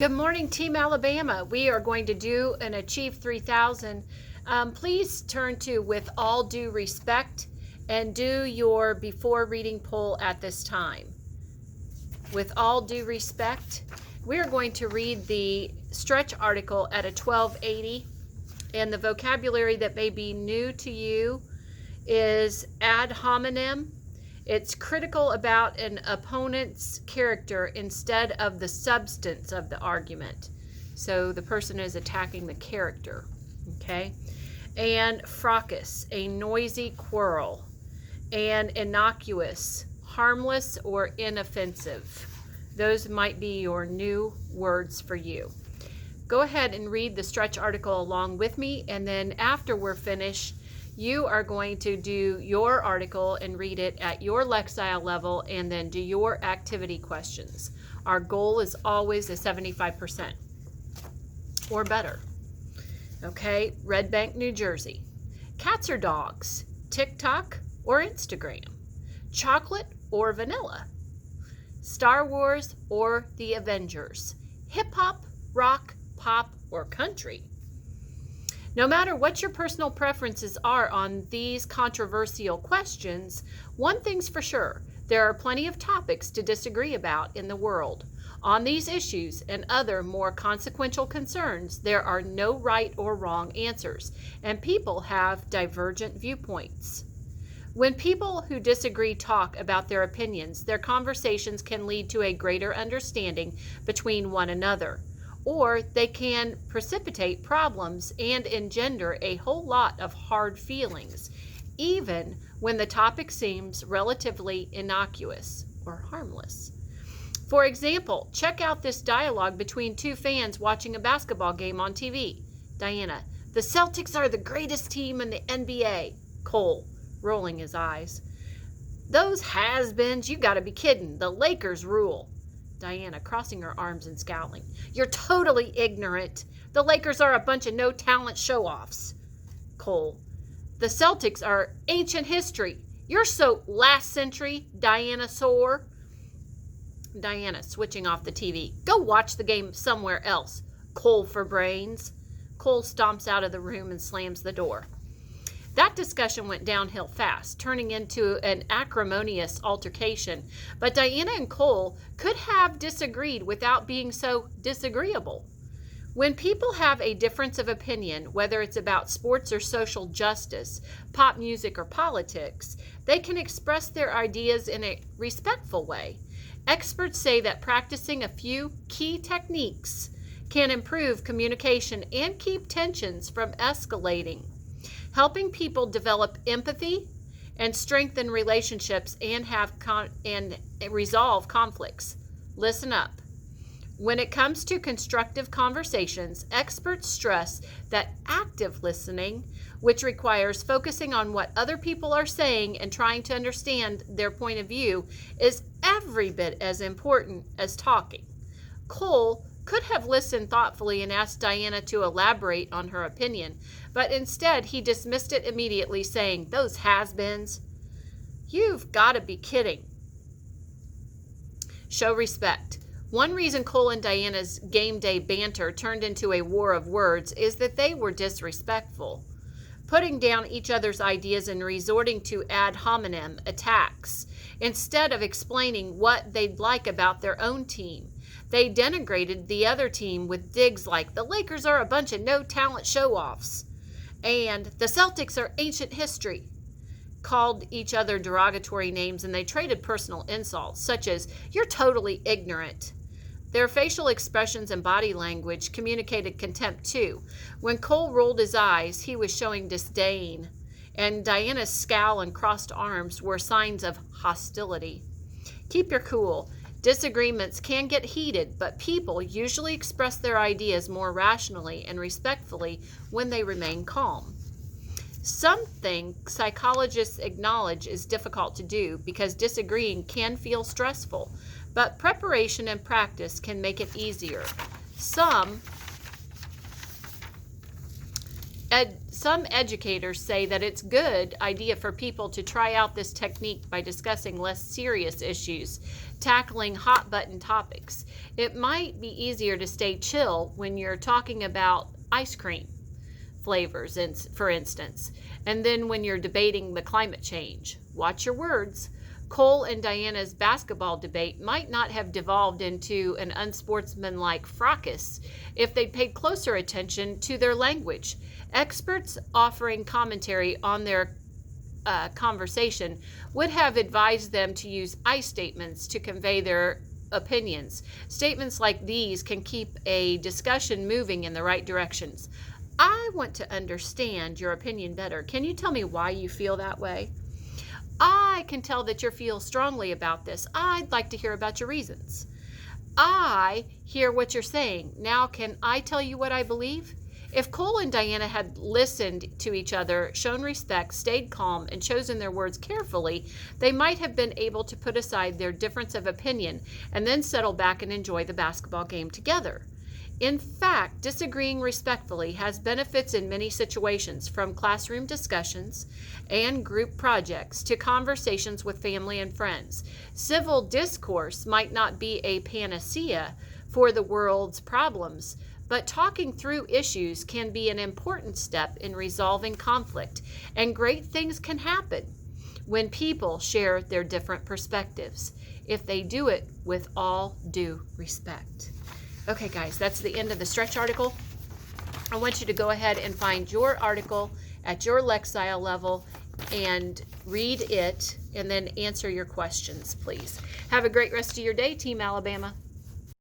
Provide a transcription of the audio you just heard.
Good morning, Team Alabama. We are going to do an Achieve 3000. Please turn to With All Due Respect and do your before reading poll at this time. With all due respect, we are going to read the stretch article at a 1280, and the vocabulary that may be new to you is ad hominem. It's critical about an opponent's character instead of the substance of the argument. So the person is attacking the character, okay? And fracas, a noisy quarrel. And innocuous, harmless or inoffensive. Those might be your new words for you. Go ahead and read the stretch article along with me, and then after we're finished, you are going to do your article and read it at your Lexile level and then do your activity questions. Our goal is always a 75% or better. Okay, Red Bank, New Jersey. Cats or dogs? TikTok or Instagram? Chocolate or vanilla? Star Wars or the Avengers? Hip hop, rock, pop, or country? No matter what your personal preferences are on these controversial questions, one thing's for sure, there are plenty of topics to disagree about in the world. On these issues and other more consequential concerns, there are no right or wrong answers, and people have divergent viewpoints. When people who disagree talk about their opinions, their conversations can lead to a greater understanding between one another. Or they can precipitate problems and engender a whole lot of hard feelings, even when the topic seems relatively innocuous or harmless. For example, check out this dialogue between two fans watching a basketball game on TV. Diana, the Celtics are the greatest team in the NBA. Cole, rolling his eyes. Those has-beens, you gotta be kidding. The Lakers rule. Diana, crossing her arms and scowling. You're totally ignorant. The Lakers are a bunch of no-talent show-offs. Cole, the Celtics are ancient history. You're so last century, Diana-saur. Diana, switching off the TV. Go watch the game somewhere else. Cole for brains. Cole stomps out of the room and slams the door. That discussion went downhill fast, turning into an acrimonious altercation, but Diana and Cole could have disagreed without being so disagreeable. When people have a difference of opinion, whether it's about sports or social justice, pop music or politics, they can express their ideas in a respectful way. Experts say that practicing a few key techniques can improve communication and keep tensions from escalating. Helping people develop empathy and strengthen relationships and resolve conflicts. Listen up. When it comes to constructive conversations, experts stress that active listening, which requires focusing on what other people are saying and trying to understand their point of view, is every bit as important as talking. Cole could have listened thoughtfully and asked Diana to elaborate on her opinion, but instead he dismissed it immediately, saying, "Those has-beens. You've got to be kidding." Show respect. One reason Cole and Diana's game day banter turned into a war of words is that they were disrespectful, putting down each other's ideas and resorting to ad hominem attacks instead of explaining what they'd like about their own team. They denigrated the other team with digs like, "The Lakers are a bunch of no-talent show-offs," and "The Celtics are ancient history," called each other derogatory names, and they traded personal insults, such as, "You're totally ignorant." Their facial expressions and body language communicated contempt, too. When Cole rolled his eyes, he was showing disdain, and Diana's scowl and crossed arms were signs of hostility. Keep your cool. Disagreements can get heated, but people usually express their ideas more rationally and respectfully when they remain calm. Something psychologists acknowledge is difficult to do because disagreeing can feel stressful, but preparation and practice can make it easier. Some Some educators say that it's a good idea for people to try out this technique by discussing less serious issues, tackling hot button topics. It might be easier to stay chill when you're talking about ice cream flavors, for instance, and then when you're debating the climate change. Watch your words. Cole and Diana's basketball debate might not have devolved into an unsportsmanlike fracas if they'd paid closer attention to their language. Experts offering commentary on their conversation would have advised them to use I statements to convey their opinions. Statements like these can keep a discussion moving in the right directions. I want to understand your opinion better. Can you tell me why you feel that way? I can tell that you feel strongly about this. I'd like to hear about your reasons. I hear what you're saying. Now, can I tell you what I believe? If Cole and Diana had listened to each other, shown respect, stayed calm, and chosen their words carefully, they might have been able to put aside their difference of opinion and then settle back and enjoy the basketball game together. In fact, disagreeing respectfully has benefits in many situations, from classroom discussions and group projects to conversations with family and friends. Civil discourse might not be a panacea for the world's problems, but talking through issues can be an important step in resolving conflict, and great things can happen when people share their different perspectives, if they do it with all due respect. Okay, guys, that's the end of the stretch article. I want you to go ahead and find your article at your Lexile level and read it and then answer your questions, please. Have a great rest of your day, Team Alabama.